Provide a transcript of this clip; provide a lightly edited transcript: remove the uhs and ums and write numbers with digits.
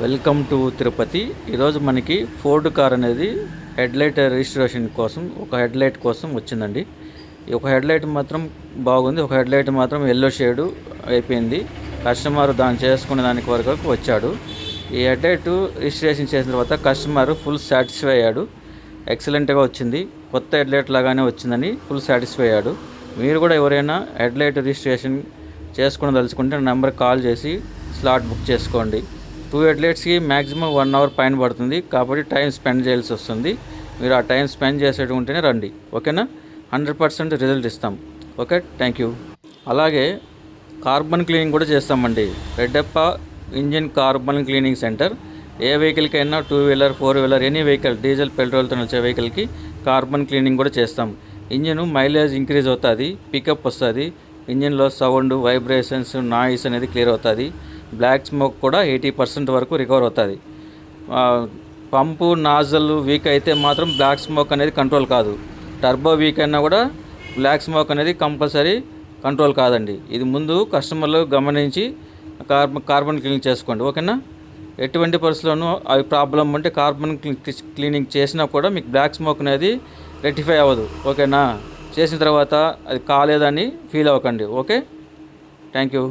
Welcome to Tirupati. ఈరోజు మనకి Ford car అనేది హెడ్లైట్ రిజిస్ట్రేషన్ కోసం ఒక హెడ్లైట్ కోసం వచ్చిందండి. ఒక హెడ్లైట్ మాత్రం బాగుంది, ఒక హెడ్లైట్ మాత్రం ఎల్లో షేడు అయిపోయింది. కస్టమర్ దాన్ని చేసుకునే దానికి వరకు వచ్చాడు. ఈ హెడ్లైట్ రిజిస్ట్రేషన్ చేసిన తర్వాత కస్టమర్ ఫుల్ సాటిస్ఫై అయ్యాడు. ఎక్సలెంట్గా వచ్చింది, కొత్త హెడ్లైట్ లాగానే వచ్చిందని ఫుల్ సాటిస్ఫై అయ్యాడు. మీరు కూడా ఎవరైనా హెడ్లైట్ రిజిస్ట్రేషన్ చేసుకుని తలుచుకుంటే నెంబర్కి కాల్ చేసి స్లాట్ బుక్ చేసుకోండి. 2 హెడ్లైట్స్కి మ్యాక్సిమం 1 అవర్ పైన పడుతుంది, కాబట్టి టైం స్పెండ్ చేయాల్సి వస్తుంది. మీరు ఆ టైం స్పెండ్ చేసేటుంటేనే రండి, ఓకేనా? 100% రిజల్ట్ ఇస్తాం. Okay, thank you. అలాగే కార్బన్ క్లీనింగ్ కూడా చేస్తామండి. Reddappa engine carbon cleaning centre. ఏ వెహికల్కైనా 2 wheeler 4 wheeler any vehicle diesel పెట్రోల్తో వచ్చే వెహికల్కి కార్బన్ క్లీనింగ్ కూడా చేస్తాం. ఇంజిన్ మైలేజ్ ఇంక్రీజ్ అవుతుంది, పికప్ వస్తుంది, ఇంజిన్లో సౌండ్ వైబ్రేషన్స్ నాయిస్ అనేది క్లియర్ అవుతుంది. బ్లాక్ స్మోక్ కూడా 80% వరకు రికవర్ అవుతుంది. పంపు నాజల్ వీక్ అయితే మాత్రం బ్లాక్ స్మోక్ అనేది కంట్రోల్ కాదు. టర్బో వీక్ అయినా కూడా బ్లాక్ స్మోక్ అనేది కంపల్సరీ కంట్రోల్ కాదండి. ఇది ముందు కస్టమర్లు గమనించి కార్బన్ క్లీనింగ్ చేసుకోండి, ఓకేనా? ఎటువంటి పరిస్థితుల్లోనూ అవి ప్రాబ్లం ఉంటే కార్బన్ క్లీనింగ్ చేసినా కూడా మీకు బ్లాక్ స్మోక్ అనేది రెక్టిఫై అవ్వదు, ఓకేనా? చేసిన తర్వాత అది కాలేదని ఫీల్ అవ్వకండి. Okay, thank you.